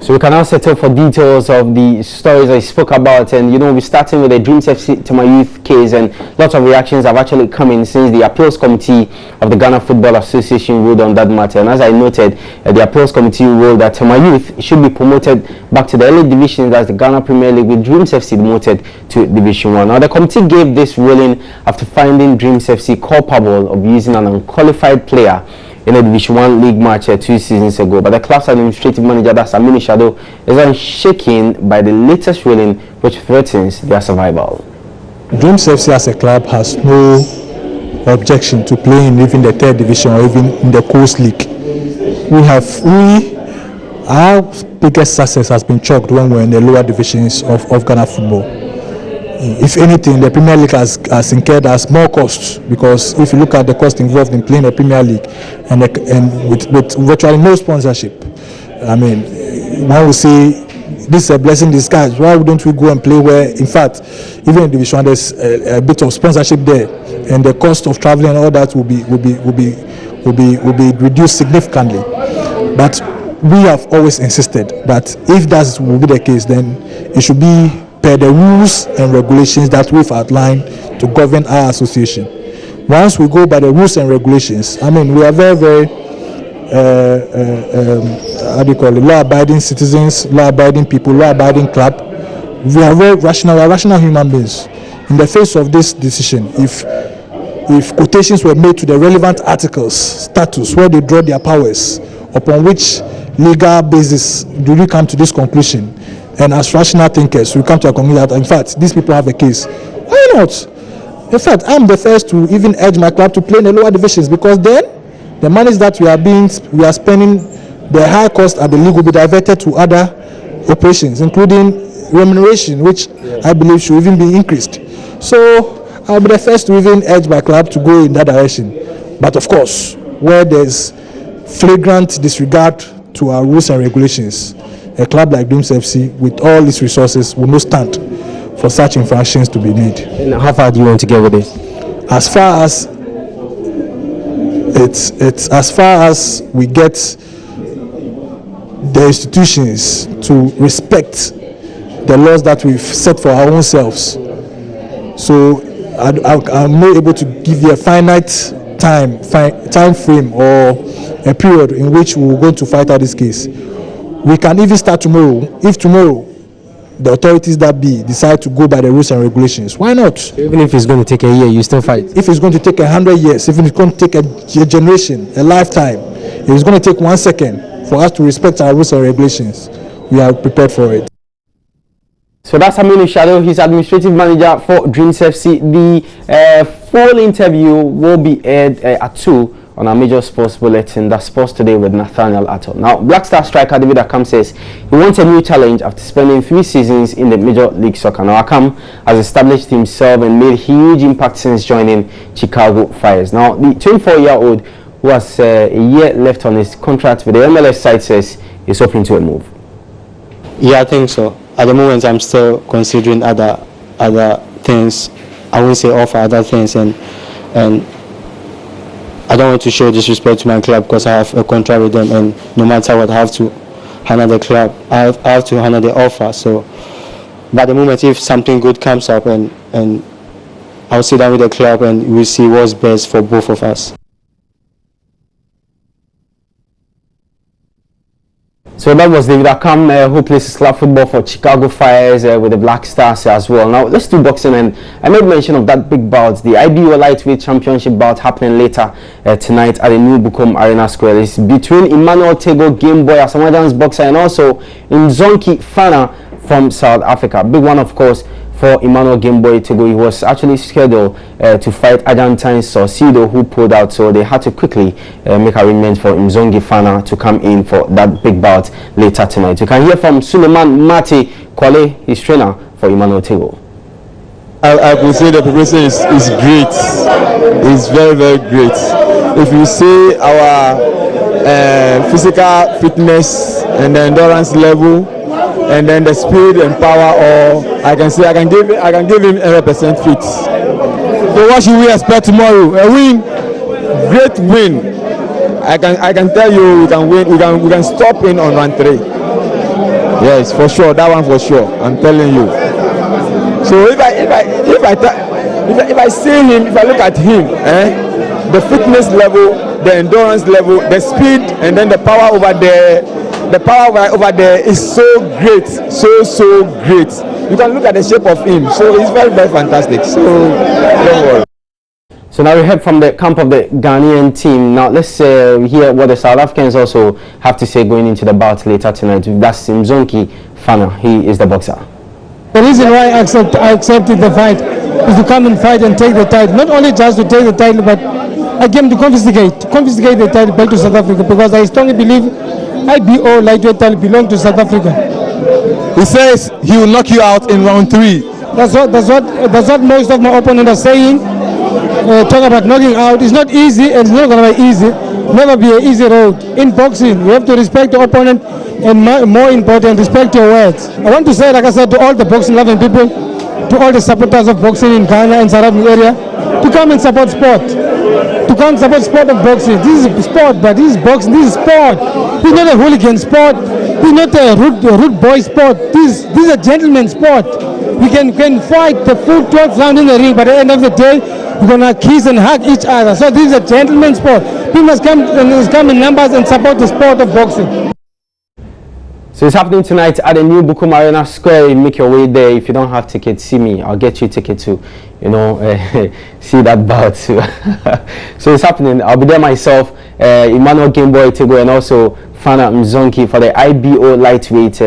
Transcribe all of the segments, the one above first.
So we can now settle for details of the stories I spoke about, and we're starting with the Dreams FC to my youth case, and lots of reactions have actually come in since the appeals committee of the Ghana Football Association ruled on that matter. And as I noted, the appeals committee ruled that my youth should be promoted back to the early divisions as the Ghana Premier League, with Dreams FC demoted to Division 1. Now the committee gave this ruling after finding Dreams FC culpable of using an unqualified player in a Division 1 league match 2 seasons ago. But the club's administrative manager, that's Aminu Shado, is unshaken by the latest ruling, which threatens their survival. Dreams FC as a club has no objection to playing even the 3rd division or even in the Coast League. Our biggest success has been chalked when we're in the lower divisions of Ghana football. If anything, the Premier League has incurred us more costs, because if you look at the cost involved in playing the Premier League and with virtually no sponsorship, I mean, one will say this is a blessing in disguise. Why wouldn't we go and play where, in fact, even in Division 1 there's a bit of sponsorship there, and the cost of traveling and all that will be reduced significantly. But we have always insisted that if that will be the case, then it should be per the rules and regulations that we've outlined to govern our association. Once we go by the rules and regulations, I mean, we are very, very law-abiding citizens, law-abiding people, law-abiding club. We are very rational. We are rational human beings. In the face of this decision, if quotations were made to the relevant articles, status, where they draw their powers, upon which legal basis do we come to this conclusion? And as rational thinkers, we come to a conclusion that, in fact, these people have a case. Why not? In fact, I'm the first to even urge my club to play in the lower divisions, because then the monies that we are spending, the high cost at the league will be diverted to other operations, including remuneration, which I believe should even be increased. So I'll be the first to even urge my club to go in that direction. But of course, where there's flagrant disregard to our rules and regulations, a club like Dreams FC, with all its resources, will not stand for such infractions to be made. And how far do you want to get with this? As far as as far as we get the institutions to respect the laws that we've set for our own selves. So I'm not able to give you a finite time frame or a period in which we're going to fight out this case. We can even start tomorrow. If tomorrow the authorities that be decide to go by the rules and regulations, why not? Even if it's going to take a year, you still fight? If it's going to take 100 years, if it's going to take a generation, a lifetime, if it's going to take 1 second for us to respect our rules and regulations, we are prepared for it. So that's Aminu Shado, he's administrative manager for Dreams FC. The full interview will be aired at 2 on our major sports bulletin, that's Sports Today with Nathaniel Atto. Now, Black Star striker David Akam says he wants a new challenge after spending 3 seasons in the Major League Soccer. Now, Akam has established himself and made huge impact since joining Chicago Fires. Now, the 24-year-old who has a year left on his contract with the MLS side says he's open to a move. Yeah, I think so. At the moment, I'm still considering other things. I won't say offer other things, and I don't want to show disrespect to my club because I have a contract with them, and no matter what, I have to handle the club. I have to handle the offer. So, but at the moment, if something good comes up, and I'll sit down with the club and we'll see what's best for both of us. So that was David Akam, who plays club football for Chicago Fires with the Black Stars as well. Now let's do boxing, and I made mention of that big bout, the IBO Lightweight Championship bout happening later tonight at the New Bukom Arena Square. It's between Emmanuel Tego Gameboy, a Samoan's boxer, and also Nzonki Fana from South Africa. Big one, of course, for Emmanuel Gameboy Tego. He was actually scheduled to fight Argentine Saucedo, who pulled out, so they had to quickly make arrangements for Nzongi Fana to come in for that big bout later tonight. You can hear from Suleiman Mati Kwale, his trainer for Emmanuel Tego. I could say the preparation is great. It's very, very great. If you see our physical fitness and the endurance level, and then the speed and power, or I can give him 100% fit. So what should we expect tomorrow? A win, great win. I can tell you we can win. We can stop in on round 3. Yes, for sure. That one for sure. I'm telling you. So if I see him, if I look at him, the fitness level, the endurance level, the speed, and then the power over there. The power over there is so great, so great. You can look at the shape of him, so it's very fantastic. So don't worry. So now we heard from the camp of the Ghanaian team. Now let's hear what the South Africans also have to say going into the bout later tonight. That's Mzonke Fana. He is the boxer. The reason why I accepted the fight is to come and fight and take the title. Not only just to take the title, but again to confiscate the title back to South Africa, because I strongly believe IBO lightweight title belongs to South Africa. He says he will knock you out in round 3. That's what most of my opponents are saying. Talk about knocking out. It's not easy, and it's not going to be easy. Never be an easy road. In boxing, you have to respect the opponent, and more important, respect your words. I want to say, like I said, to all the boxing loving people, to all the supporters of boxing in Ghana and surrounding area, to come and support sport. To come and support sport of boxing. This is sport, but this is boxing. This is sport. This is not a hooligan sport. This is not a rude boy sport. This is a gentleman sport. We can fight the full 12 round in the ring, but at the end of the day, we're gonna kiss and hug each other. So this is a gentleman sport. People must come in numbers and support the sport of boxing. So it's happening tonight at the new Bukum Arena Square. You make your way there. If you don't have tickets, see me. I'll get you a ticket to, see that bout. So it's happening. I'll be there myself, Emmanuel Gameboy Tego, and also Fana Mzonke for the IBO lightweight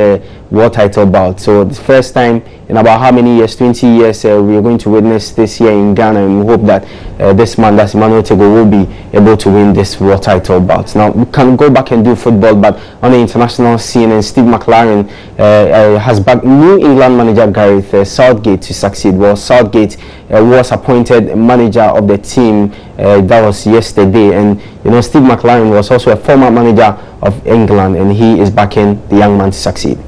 world title bout. So the first time in about how many years? 20 years we are going to witness this year in Ghana, and we hope that this man, that's Emmanuel Tego, will be able to win this world title bout. Now we can go back and do football, but on the international scene, and Steve McLaren has backed New England manager Gareth Southgate to succeed. Well, Southgate was appointed manager of the team. That was yesterday, and Steve McLaren was also a former manager of England, and he is backing the young man to succeed.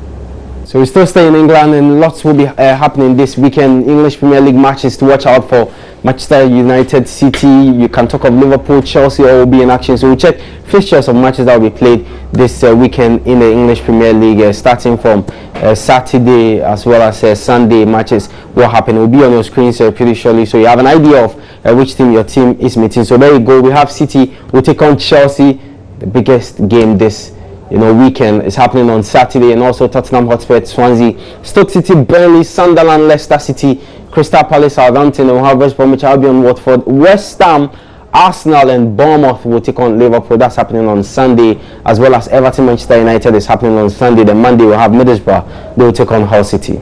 So we still stay in England, and lots will be happening this weekend. English Premier League matches to watch out for. Manchester United, City, you can talk of Liverpool, Chelsea, all will be in action. So we'll check fixtures of matches that will be played this weekend in the English Premier League, starting from Saturday as well as Sunday matches will happen. It will be on your screens pretty shortly, so you have an idea of which team your team is meeting. So there you go. We have City will take on Chelsea, the biggest game this weekend is happening on Saturday, and also Tottenham Hotspur, Swansea, Stoke City, Burnley, Sunderland, Leicester City, Crystal Palace, Southampton, and we'll have West Bromwich Albion, Watford, West Ham, Arsenal, and Bournemouth will take on Liverpool. That's happening on Sunday, as well as Everton, Manchester United is happening on Sunday. Then Monday we'll have Middlesbrough, they will take on Hull City.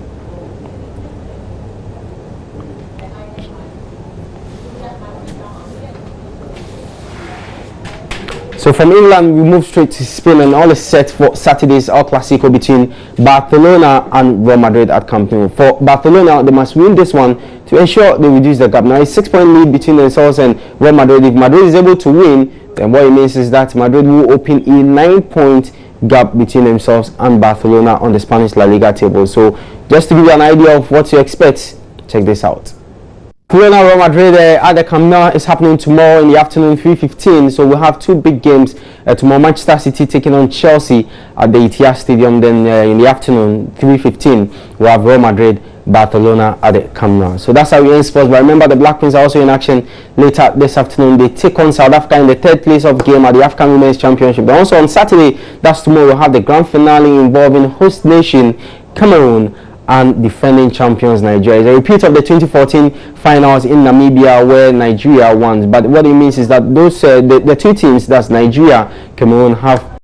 So from England, we move straight to Spain, and all is set for Saturday's El Clasico between Barcelona and Real Madrid at Camp Nou. For Barcelona, they must win this one to ensure they reduce the gap. Now, it's 6-point lead between themselves and Real Madrid. If Madrid is able to win, then what it means is that Madrid will open a 9-point gap between themselves and Barcelona on the Spanish La Liga table. So just to give you an idea of what to expect, check this out. Barcelona Real Madrid at the Camp Nou is happening tomorrow in the afternoon, 3:15. So we'll have two big games tomorrow. Manchester City taking on Chelsea at the Etihad Stadium. Then in the afternoon, 3:15, we'll have Real Madrid, Barcelona at the Camp Nou. So that's how we end sports. But remember, the Black Queens are also in action later this afternoon. They take on South Africa in the third place of game at the African Women's Championship. But also on Saturday, that's tomorrow, we'll have the grand finale involving host nation Cameroon and defending champions Nigeria. It's a repeat of the 2014 finals in Namibia where Nigeria won. But what it means is that those the two teams, that's Nigeria, Cameroon, have